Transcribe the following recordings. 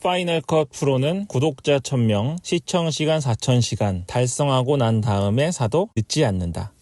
파이널 컷 프로는 구독자 1000명, 시청시간 4000시간 달성하고 난 다음에 사도 늦지 않는다.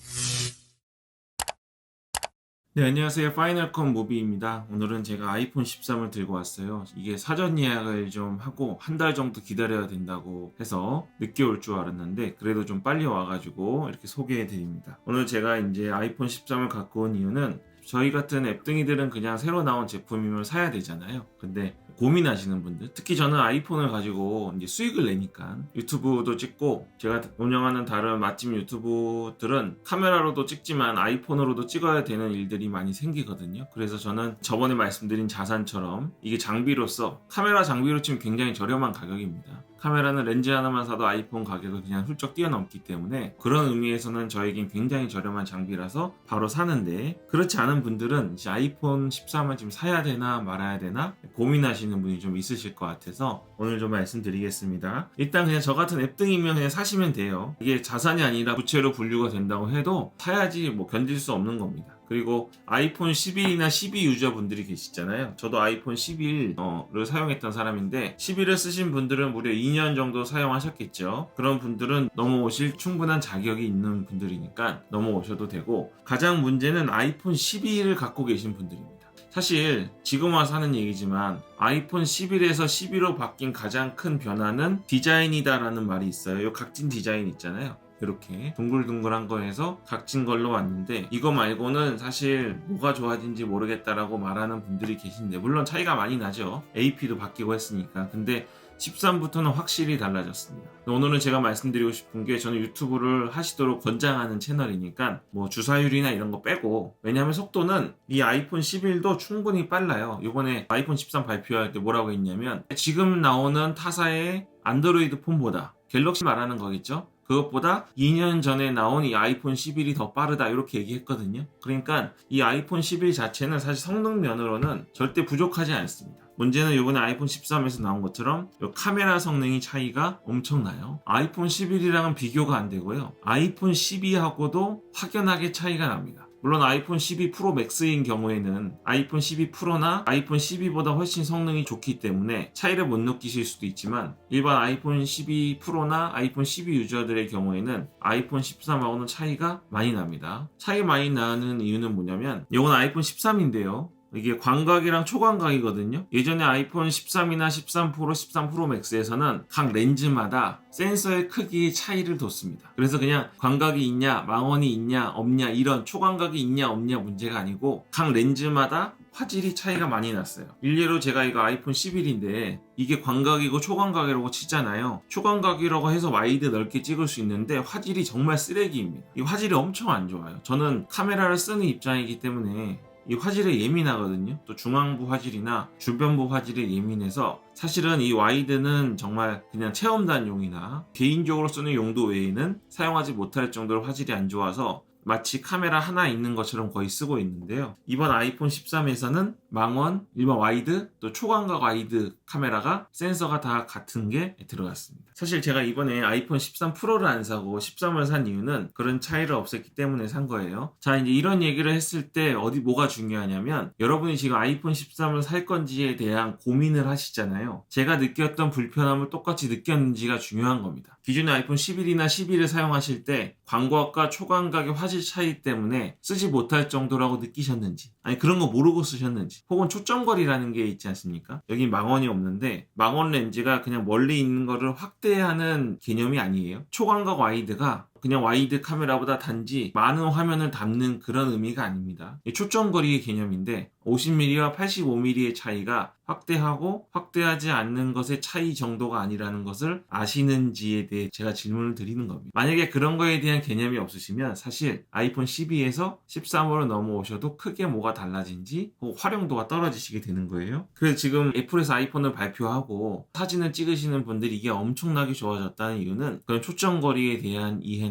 네, 안녕하세요. 파이널 컷 무비입니다. 오늘은 제가 아이폰 13을 들고 왔어요. 이게 사전 예약을 좀 하고 한 달 정도 기다려야 된다고 해서 늦게 올 줄 알았는데 그래도 좀 빨리 와가지고 이렇게 소개해 드립니다. 오늘 제가 이제 아이폰 13을 갖고 온 이유는 저희 같은 앱등이들은 그냥 새로 나온 제품이면 사야 되잖아요. 근데 고민하시는 분들, 특히 저는 아이폰을 가지고 이제 수익을 내니까 유튜브도 찍고, 제가 운영하는 다른 맛집 유튜브들은 카메라로도 찍지만 아이폰으로도 찍어야 되는 일들이 많이 생기거든요. 그래서 저는 저번에 말씀드린 자산처럼 이게 장비로서, 카메라 장비로 치면 굉장히 저렴한 가격입니다. 카메라는 렌즈 하나만 사도 아이폰 가격을 그냥 훌쩍 뛰어넘기 때문에 그런 의미에서는 저에겐 굉장히 저렴한 장비라서 바로 사는데, 그렇지 않은 분들은 이제 아이폰 13을 지금 사야 되나 말아야 되나 고민하시는 분이 좀 있으실 것 같아서 오늘 좀 말씀드리겠습니다. 일단 그냥 저 같은 앱등이면 그냥 사시면 돼요. 이게 자산이 아니라 부채로 분류가 된다고 해도 사야지 뭐 견딜 수 없는 겁니다. 그리고 아이폰 11이나 12 유저분들이 계시잖아요. 저도 아이폰 11을 사용했던 사람인데 11을 쓰신 분들은 무려 2년 정도 사용하셨겠죠. 그런 분들은 넘어오실 충분한 자격이 있는 분들이니까 넘어오셔도 되고, 가장 문제는 아이폰 12를 갖고 계신 분들입니다. 사실 지금 와서 하는 얘기지만 아이폰 11에서 12로 바뀐 가장 큰 변화는 디자인이다라는 말이 있어요. 이 각진 디자인 있잖아요. 이렇게 둥글둥글한 거에서 각진 걸로 왔는데, 이거 말고는 사실 뭐가 좋아진지 모르겠다라고 말하는 분들이 계신데, 물론 차이가 많이 나죠. AP도 바뀌고 했으니까. 근데 13부터는 확실히 달라졌습니다. 오늘은 제가 말씀드리고 싶은 게, 저는 유튜브를 하시도록 권장하는 채널이니까 뭐 주사율이나 이런 거 빼고, 왜냐하면 속도는 이 아이폰 11도 충분히 빨라요. 이번에 아이폰 13 발표할 때 뭐라고 했냐면, 지금 나오는 타사의 안드로이드 폰보다, 갤럭시 말하는 거겠죠? 그것보다 2년 전에 나온 이 아이폰 11이 더 빠르다, 이렇게 얘기했거든요. 그러니까 이 아이폰 11 자체는 사실 성능 면으로는 절대 부족하지 않습니다. 문제는 이번에 아이폰 13에서 나온 것처럼 이 카메라 성능이 차이가 엄청나요. 아이폰 11이랑은 비교가 안 되고요. 아이폰 12하고도 확연하게 차이가 납니다. 물론 아이폰 12 프로 맥스인 경우에는 아이폰 12 프로나 아이폰 12보다 훨씬 성능이 좋기 때문에 차이를 못 느끼실 수도 있지만, 일반 아이폰 12 프로나 아이폰 12 유저들의 경우에는 아이폰 13하고는 차이가 많이 납니다. 차이 많이 나는 이유는 뭐냐면, 이건 아이폰 13인데요. 이게 광각이랑 초광각이거든요. 예전에 아이폰 13이나 13 프로, 13 프로 맥스에서는 각 렌즈마다 센서의 크기의 차이를 뒀습니다. 그래서 그냥 광각이 있냐, 망원이 있냐, 없냐, 이런 초광각이 있냐, 없냐 문제가 아니고 각 렌즈마다 화질이 차이가 많이 났어요. 일례로 제가 이거 아이폰 11인데 이게 광각이고 초광각이라고 치잖아요. 초광각이라고 해서 와이드 넓게 찍을 수 있는데 화질이 정말 쓰레기입니다. 이 화질이 엄청 안 좋아요. 저는 카메라를 쓰는 입장이기 때문에 이 화질에 예민하거든요. 또 중앙부 화질이나 주변부 화질에 예민해서 사실은 이 와이드는 정말 그냥 체험단용이나 개인적으로 쓰는 용도 외에는 사용하지 못할 정도로 화질이 안 좋아서 마치 카메라 하나 있는 것처럼 거의 쓰고 있는데요. 이번 아이폰 13에서는 망원, 일반 와이드, 또 초광각 와이드 카메라가 센서가 다 같은 게 들어갔습니다. 사실 제가 이번에 아이폰 13 프로를 안 사고 13을 산 이유는 그런 차이를 없앴기 때문에 산 거예요. 자, 이제 이런 얘기를 했을 때 뭐가 중요하냐면, 여러분이 지금 아이폰 13을 살 건지에 대한 고민을 하시잖아요. 제가 느꼈던 불편함을 똑같이 느꼈는지가 중요한 겁니다. 기존의 아이폰 11이나 11을 사용하실 때 광각과 초광각의 화질 차이 때문에 쓰지 못할 정도라고 느끼셨는지, 아니 그런 거 모르고 쓰셨는지, 혹은 초점거리라는 게 있지 않습니까? 여기 망원이 없는데 망원 렌즈가 그냥 멀리 있는 거를 확대하는 개념이 아니에요. 초광각 와이드가 그냥 와이드 카메라보다 단지 많은 화면을 담는 그런 의미가 아닙니다. 초점거리의 개념인데 50mm와 85mm의 차이가 확대하고 확대하지 않는 것의 차이 정도가 아니라는 것을 아시는지에 대해 제가 질문을 드리는 겁니다. 만약에 그런 거에 대한 개념이 없으시면 사실 아이폰 12에서 13으로 넘어오셔도 크게 뭐가 달라진지 활용도가 떨어지시게 되는 거예요. 그래서 지금 애플에서 아이폰을 발표하고 사진을 찍으시는 분들이 이게 엄청나게 좋아졌다는 이유는 그런 초점거리에 대한 이해나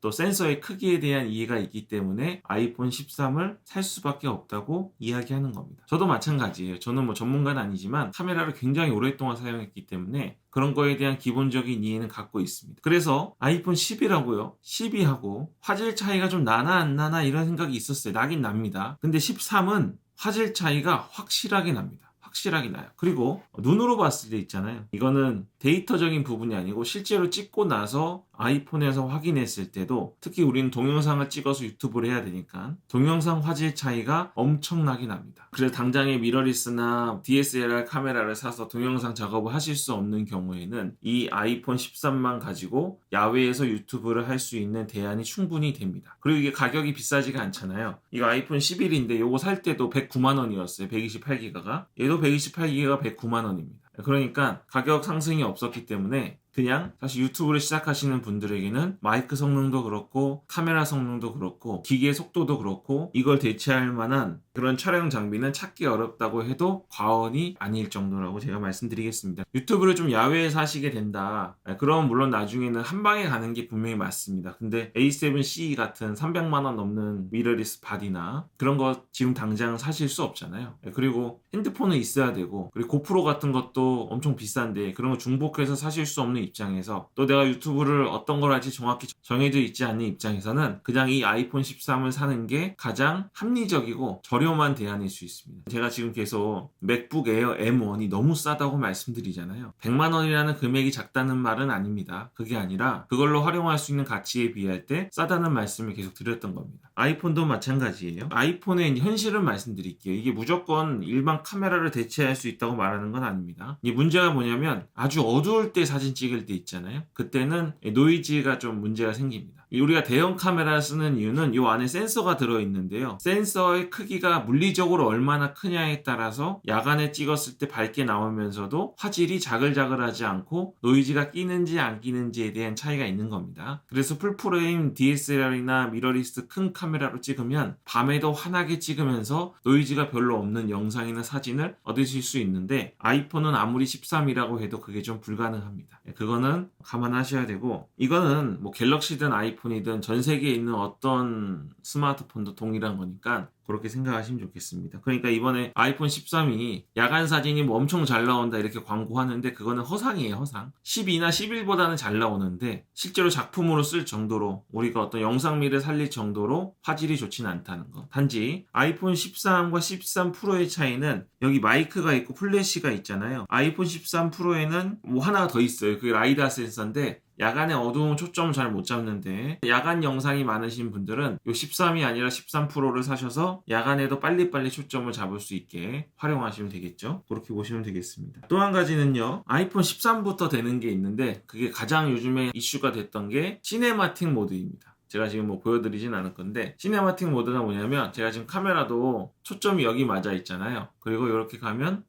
또 센서의 크기에 대한 이해가 있기 때문에 아이폰 13을 살 수밖에 없다고 이야기하는 겁니다. 저도 마찬가지예요. 저는 뭐 전문가는 아니지만 카메라를 굉장히 오랫동안 사용했기 때문에 그런 거에 대한 기본적인 이해는 갖고 있습니다. 그래서 아이폰 10이라고요. 12하고 화질 차이가 좀 나나 안 나나 이런 생각이 있었어요. 나긴 납니다. 근데 13은 화질 차이가 확실하게 납니다. 확실하게 나요. 그리고 눈으로 봤을 때 있잖아요. 이거는 데이터적인 부분이 아니고 실제로 찍고 나서 아이폰에서 확인했을 때도, 특히 우리는 동영상을 찍어서 유튜브를 해야 되니까 동영상 화질 차이가 엄청나게 납니다. 그래서 당장에 미러리스나 DSLR 카메라를 사서 동영상 작업을 하실 수 없는 경우에는 이 아이폰 13만 가지고 야외에서 유튜브를 할 수 있는 대안이 충분히 됩니다. 그리고 이게 가격이 비싸지가 않잖아요. 이거 아이폰 11인데 요거 살 때도 109만 원이었어요. 128기가가. 얘도 128기가가 109만 원입니다. 그러니까 가격 상승이 없었기 때문에 그냥 사실 유튜브를 시작하시는 분들에게는 마이크 성능도 그렇고 카메라 성능도 그렇고 기계 속도도 그렇고 이걸 대체할 만한 그런 촬영 장비는 찾기 어렵다고 해도 과언이 아닐 정도라고 제가 말씀드리겠습니다. 유튜브를 좀 야외에서 하시게 된다. 그럼 물론 나중에는 한 방에 가는 게 분명히 맞습니다. 근데 A7C 같은 300만 원 넘는 미러리스 바디나 그런 거 지금 당장 사실 수 없잖아요. 그리고 핸드폰은 있어야 되고, 그리고 고프로 같은 것도 엄청 비싼데 그런 거 중복해서 사실 수 없는 입장에서, 또 내가 유튜브를 어떤 걸 할지 정확히 정해져 있지 않는 입장에서는 그냥 이 아이폰 13을 사는 게 가장 합리적이고 저렴한 대안일 수 있습니다. 제가 지금 계속 맥북 에어 M1이 너무 싸다고 말씀드리잖아요. 100만 원이라는 금액이 작다는 말은 아닙니다. 그게 아니라 그걸로 활용할 수 있는 가치에 비할 때 싸다는 말씀을 계속 드렸던 겁니다. 아이폰도 마찬가지예요. 아이폰의 현실을 말씀드릴게요. 이게 무조건 일반 카메라를 대체할 수 있다고 말하는 건 아닙니다. 이 문제가 뭐냐면 아주 어두울 때 사진 찍을 때 있잖아요. 그때는 노이즈가 좀 문제가 생깁니다. 우리가 대형 카메라를 쓰는 이유는 이 안에 센서가 들어있는데요. 센서의 크기가 물리적으로 얼마나 크냐에 따라서 야간에 찍었을 때 밝게 나오면서도 화질이 자글자글하지 않고 노이즈가 끼는지 안 끼는지에 대한 차이가 있는 겁니다. 그래서 풀프레임 DSLR이나 미러리스 큰 카메라로 찍으면 밤에도 환하게 찍으면서 노이즈가 별로 없는 영상이나 사진을 얻으실 수 있는데, 아이폰은 아무리 13이라고 해도 그게 좀 불가능합니다. 그거는 감안하셔야 되고, 이거는 뭐 갤럭시든 아이폰이든 전 세계에 있는 어떤 스마트폰도 동일한 거니까 그렇게 생각하시면 좋겠습니다. 그러니까 이번에 아이폰 13이 야간 사진이 뭐 엄청 잘 나온다 이렇게 광고하는데 그거는 허상이에요, 허상. 12나 11보다는 잘 나오는데 실제로 작품으로 쓸 정도로, 우리가 어떤 영상미를 살릴 정도로 화질이 좋진 않다는 거. 단지 아이폰 13과 13 프로의 차이는 여기 마이크가 있고 플래시가 있잖아요. 아이폰 13 프로에는 뭐 하나가 더 있어요. 그게 라이다 센서인데 야간에 어두운 초점을 잘 못 잡는데, 야간 영상이 많으신 분들은 요 13이 아니라 13 프로를 사셔서 야간에도 빨리빨리 초점을 잡을 수 있게 활용하시면 되겠죠. 그렇게 보시면 되겠습니다. 또 한 가지는요, 아이폰 13부터 되는 게 있는데 그게 가장 요즘에 이슈가 됐던 게 시네마틱 모드입니다. 제가 지금 뭐 보여드리진 않을 건데, 시네마틱 모드가 뭐냐면 제가 지금 카메라도 초점이 여기 맞아 있잖아요. 그리고 이렇게 가면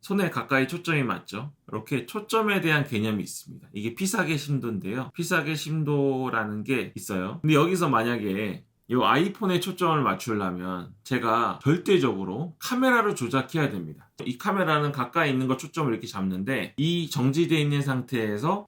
손에 가까이 초점이 맞죠? 이렇게 초점에 대한 개념이 있습니다. 이게 피사계 심도인데요. 피사계 심도라는 게 있어요. 근데 여기서 만약에 이 아이폰에 초점을 맞추려면 제가 절대적으로 카메라를 조작해야 됩니다. 이 카메라는 가까이 있는 거 초점을 이렇게 잡는데, 이 정지되어 있는 상태에서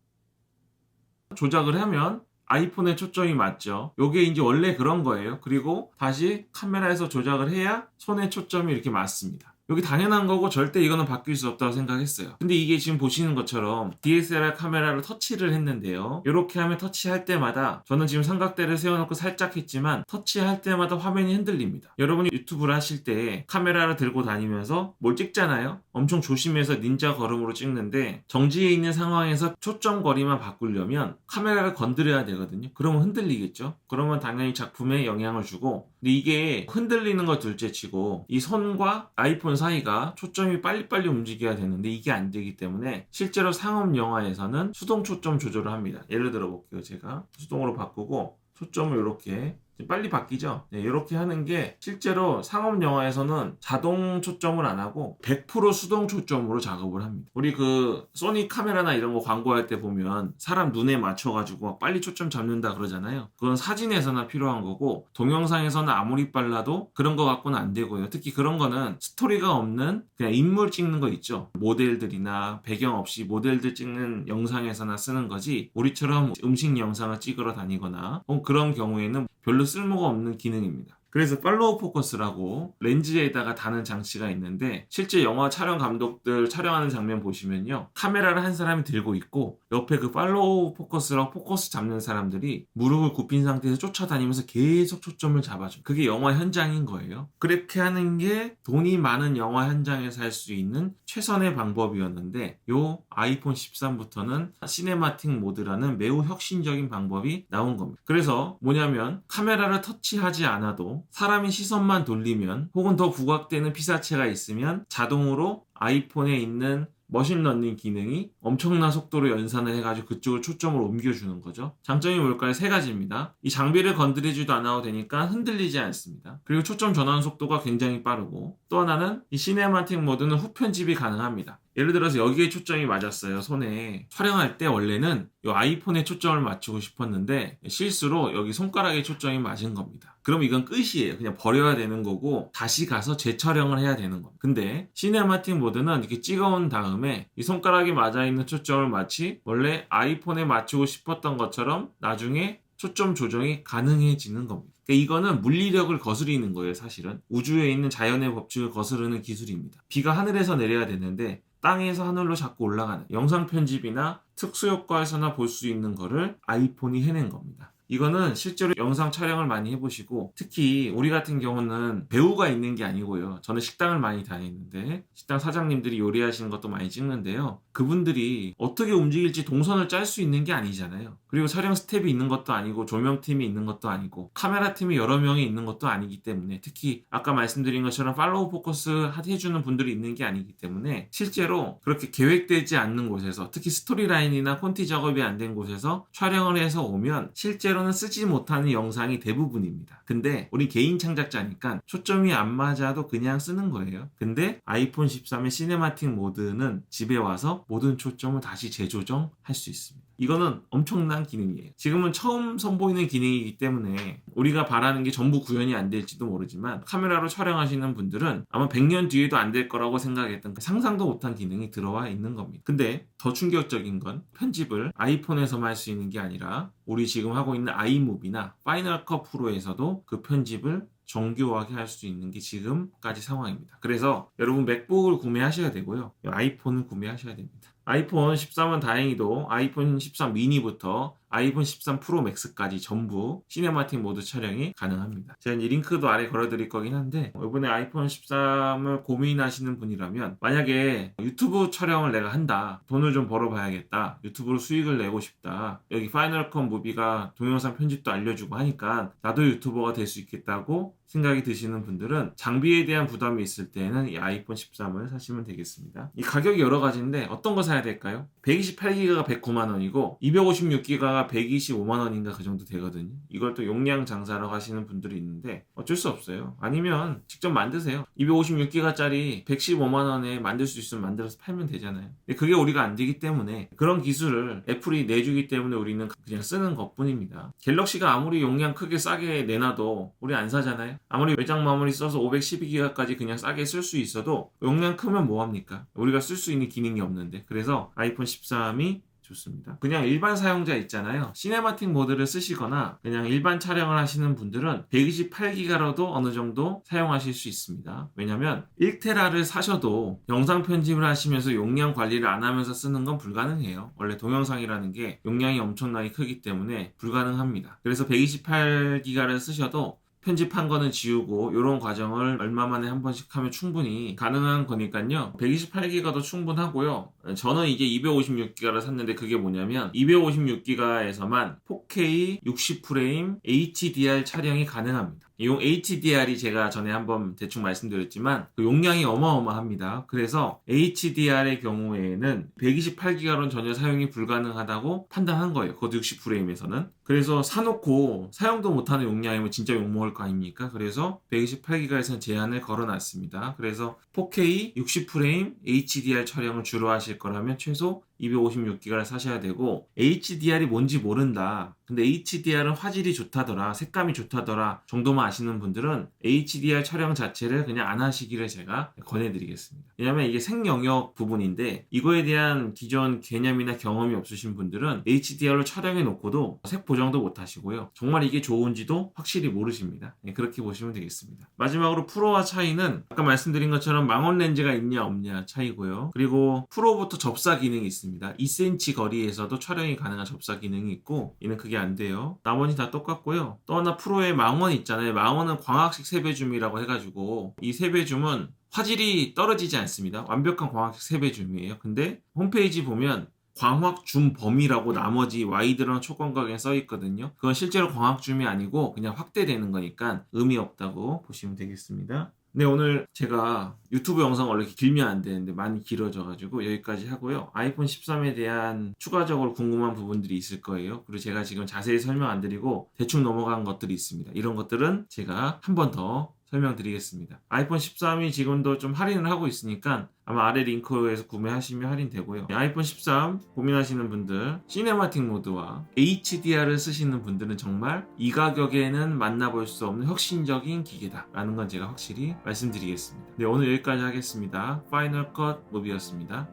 조작을 하면 아이폰에 초점이 맞죠. 요게 이제 원래 그런 거예요. 그리고 다시 카메라에서 조작을 해야 손에 초점이 이렇게 맞습니다. 여기 당연한 거고 절대 이거는 바뀔 수 없다고 생각했어요. 근데 이게 지금 보시는 것처럼 DSLR 카메라로 터치를 했는데요. 이렇게 하면 터치할 때마다, 저는 지금 삼각대를 세워놓고 살짝 했지만 터치할 때마다 화면이 흔들립니다. 여러분이 유튜브를 하실 때 카메라를 들고 다니면서 뭘 찍잖아요. 엄청 조심해서 닌자 걸음으로 찍는데 정지해 있는 상황에서 초점 거리만 바꾸려면 카메라를 건드려야 되거든요. 그러면 흔들리겠죠. 그러면 당연히 작품에 영향을 주고, 근데 이게 흔들리는 거 둘째치고 이 손과 아이폰 사이가 초점이 빨리빨리 움직여야 되는데 이게 안 되기 때문에 실제로 상업 영화에서는 수동 초점 조절을 합니다. 예를 들어 볼게요. 제가 수동으로 바꾸고 초점을 이렇게, 빨리 바뀌죠. 네, 이렇게 하는 게 실제로 상업 영화에서는 자동 초점을 안 하고 100% 수동 초점으로 작업을 합니다. 우리 그 소니 카메라나 이런 거 광고할 때 보면 사람 눈에 맞춰가지고 빨리 초점 잡는다 그러잖아요. 그건 사진에서나 필요한 거고 동영상에서는 아무리 빨라도 그런 거 갖고는 안 되고요. 특히 그런 거는 스토리가 없는 그냥 인물 찍는 거 있죠. 모델들이나 배경 없이 모델들 찍는 영상에서나 쓰는 거지, 우리처럼 음식 영상을 찍으러 다니거나 그런 경우에는 별로 쓸모가 없는 기능입니다. 그래서 팔로우 포커스라고 렌즈에다가 다는 장치가 있는데 실제 영화 촬영 감독들 촬영하는 장면 보시면요. 카메라를 한 사람이 들고 있고 옆에 그 팔로우 포커스랑 포커스 잡는 사람들이 무릎을 굽힌 상태에서 쫓아다니면서 계속 초점을 잡아줘. 그게 영화 현장인 거예요. 그렇게 하는 게 돈이 많은 영화 현장에서 할 수 있는 최선의 방법이었는데 요 아이폰 13부터는 시네마틱 모드라는 매우 혁신적인 방법이 나온 겁니다. 그래서 뭐냐면 카메라를 터치하지 않아도 사람이 시선만 돌리면 혹은 더 부각되는 피사체가 있으면 자동으로 아이폰에 있는 머신러닝 기능이 엄청난 속도로 연산을 해가지고 그쪽을 초점을 옮겨주는 거죠. 장점이 뭘까요? 세 가지입니다. 이 장비를 건드리지도 않아도 되니까 흔들리지 않습니다. 그리고 초점 전환 속도가 굉장히 빠르고 또 하나는 이 시네마틱 모드는 후편집이 가능합니다. 예를 들어서 여기에 초점이 맞았어요. 손에. 촬영할 때 원래는 이 아이폰에 초점을 맞추고 싶었는데 실수로 여기 손가락에 초점이 맞은 겁니다. 그럼 이건 끝이에요. 그냥 버려야 되는 거고 다시 가서 재촬영을 해야 되는 겁니다. 근데 시네마틱 모드는 이렇게 찍어온 다음에 이 손가락에 맞아있는 초점을 마치 원래 아이폰에 맞추고 싶었던 것처럼 나중에 초점 조정이 가능해지는 겁니다. 그러니까 이거는 물리력을 거스리는 거예요. 사실은 우주에 있는 자연의 법칙을 거스르는 기술입니다. 비가 하늘에서 내려야 되는데 땅에서 하늘로 자꾸 올라가는 영상 편집이나 특수효과에서나 볼 수 있는 거를 아이폰이 해낸 겁니다. 이거는 실제로 영상 촬영을 많이 해보시고 특히 우리 같은 경우는 배우가 있는 게 아니고요. 저는 식당을 많이 다니는데 식당 사장님들이 요리하시는 것도 많이 찍는데요. 그분들이 어떻게 움직일지 동선을 짤 수 있는 게 아니잖아요. 그리고 촬영 스텝이 있는 것도 아니고 조명팀이 있는 것도 아니고 카메라 팀이 여러 명이 있는 것도 아니기 때문에 특히 아까 말씀드린 것처럼 팔로우 포커스 해주는 분들이 있는 게 아니기 때문에 실제로 그렇게 계획되지 않는 곳에서 특히 스토리라인이나 콘티 작업이 안 된 곳에서 촬영을 해서 오면 실제로는 쓰지 못하는 영상이 대부분입니다. 근데 우리 개인 창작자니까 초점이 안 맞아도 그냥 쓰는 거예요. 근데 아이폰 13의 시네마틱 모드는 집에 와서 모든 초점을 다시 재조정할 수 있습니다. 이거는 엄청난 기능이에요. 지금은 처음 선보이는 기능이기 때문에 우리가 바라는 게 전부 구현이 안 될지도 모르지만 카메라로 촬영하시는 분들은 아마 100년 뒤에도 안 될 거라고 생각했던 상상도 못한 기능이 들어와 있는 겁니다. 근데 더 충격적인 건 편집을 아이폰에서만 할 수 있는 게 아니라 우리 지금 하고 있는 아이무비나 파이널 컷 프로에서도 그 편집을 정교하게 할 수 있는 게 지금까지 상황입니다. 그래서 여러분 맥북을 구매하셔야 되고요. 아이폰을 구매하셔야 됩니다. 아이폰 13은 다행히도 아이폰 13 미니부터 아이폰 13 프로 맥스까지 전부 시네마틱 모드 촬영이 가능합니다. 제가 이 링크도 아래 걸어드릴 거긴 한데 이번에 아이폰 13을 고민하시는 분이라면 만약에 유튜브 촬영을 내가 한다. 돈을 좀 벌어봐야겠다. 유튜브로 수익을 내고 싶다. 여기 파이널 컷 무비가 동영상 편집도 알려주고 하니까 나도 유튜버가 될 수 있겠다고 생각이 드시는 분들은 장비에 대한 부담이 있을 때는 이 아이폰 13을 사시면 되겠습니다. 이 가격이 여러 가지인데 어떤 거 사야 될까요? 128기가가 109만 원이고 256기가가 125만 원인가 그 정도 되거든요. 이걸 또 용량 장사라고 하시는 분들이 있는데 어쩔 수 없어요. 아니면 직접 만드세요. 256기가짜리 115만 원에 만들 수 있으면 만들어서 팔면 되잖아요. 근데 그게 우리가 안 되기 때문에 그런 기술을 애플이 내주기 때문에 우리는 그냥 쓰는 것뿐입니다. 갤럭시가 아무리 용량 크게 싸게 내놔도 우리 안 사잖아요. 아무리 외장 마무리 써서 512기가까지 그냥 싸게 쓸 수 있어도 용량 크면 뭐합니까? 우리가 쓸 수 있는 기능이 없는데. 그래서 아이폰 13이 좋습니다. 그냥 일반 사용자 있잖아요. 시네마틱 모드를 쓰시거나 그냥 일반 촬영을 하시는 분들은 128기가로도 어느 정도 사용하실 수 있습니다. 왜냐면 1테라를 사셔도 영상 편집을 하시면서 용량 관리를 안 하면서 쓰는 건 불가능해요. 원래 동영상이라는 게 용량이 엄청나게 크기 때문에 불가능합니다. 그래서 128기가를 쓰셔도 편집한 거는 지우고 이런 과정을 얼마 만에 한 번씩 하면 충분히 가능한 거니까요. 128기가도 충분하고요. 저는 이게 256기가를 샀는데 그게 뭐냐면 256기가에서만 4K 60프레임 HDR 촬영이 가능합니다. 이 HDR이 제가 전에 한번 대충 말씀드렸지만 그 용량이 어마어마합니다. 그래서 HDR의 경우에는 128기가로는 전혀 사용이 불가능하다고 판단한 거예요. 그것도 60프레임에서는. 그래서 사놓고 사용도 못하는 용량이면 진짜 욕먹을 거 아닙니까? 그래서 128기가에서는 제한을 걸어놨습니다. 그래서 4K 60프레임 HDR 촬영을 주로 하실 거라면 최소 256기가를 사셔야 되고 HDR이 뭔지 모른다. 근데 HDR은 화질이 좋다더라, 색감이 좋다더라 정도만 아시는 분들은 HDR 촬영 자체를 그냥 안 하시기를 제가 권해드리겠습니다. 왜냐면 이게 생영역 부분인데 이거에 대한 기존 개념이나 경험이 없으신 분들은 HDR로 촬영해 놓고도 색 보정도 못 하시고요. 정말 이게 좋은지도 확실히 모르십니다. 그렇게 보시면 되겠습니다. 마지막으로 프로와 차이는 아까 말씀드린 것처럼 망원 렌즈가 있냐 없냐 차이고요. 그리고 프로부터 접사 기능이 있습니다. 2cm 거리에서도 촬영이 가능한 접사 기능이 있고 얘는 그게 안 돼요. 나머지 다 똑같고요. 또 하나 프로의 망원 있잖아요. 망원은 광학식 세배줌이라고 해가지고 이 세배줌은 화질이 떨어지지 않습니다. 완벽한 광학식 세배줌이에요. 근데 홈페이지 보면 광학 줌 범위라고 나머지 와이드랑 초광각에 써 있거든요. 그건 실제로 광학 줌이 아니고 그냥 확대되는 거니까 의미 없다고 보시면 되겠습니다. 네, 오늘 제가 유튜브 영상 원래 길면 안 되는데 많이 길어져가지고 여기까지 하고요. 아이폰 13에 대한 추가적으로 궁금한 부분들이 있을 거예요. 그리고 제가 지금 자세히 설명 안 드리고 대충 넘어간 것들이 있습니다. 이런 것들은 제가 한 번 더 설명드리겠습니다. 아이폰 13이 지금도 좀 할인을 하고 있으니까 아마 아래 링크에서 구매하시면 할인되고요. 아이폰 13 고민하시는 분들, 시네마틱 모드와 HDR을 쓰시는 분들은 정말 이 가격에는 만나볼 수 없는 혁신적인 기계다 라는 건 제가 확실히 말씀드리겠습니다. 네, 오늘 여기까지 하겠습니다. 파이널 컷 무비였습니다.